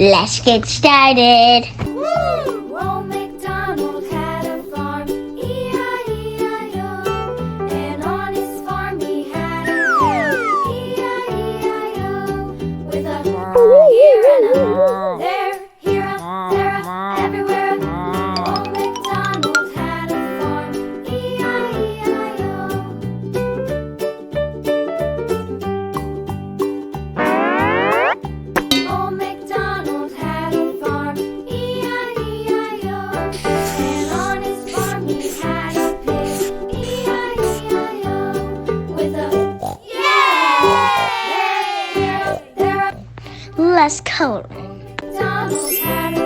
Let's get started. Old MacDonald had a farm, E-I-E-I-O. And on his farm he had a cow, E-I-E-I-O. With a here and a there, here a, there a, everywhere. Old MacDonald had a farm, E-I-E-I-O. Old MacDonald had a farm, E-I-E-I-O. And on his farm he had a pig, E-I-E-I-O. With a yeah, there, Let's color. MacDonald had a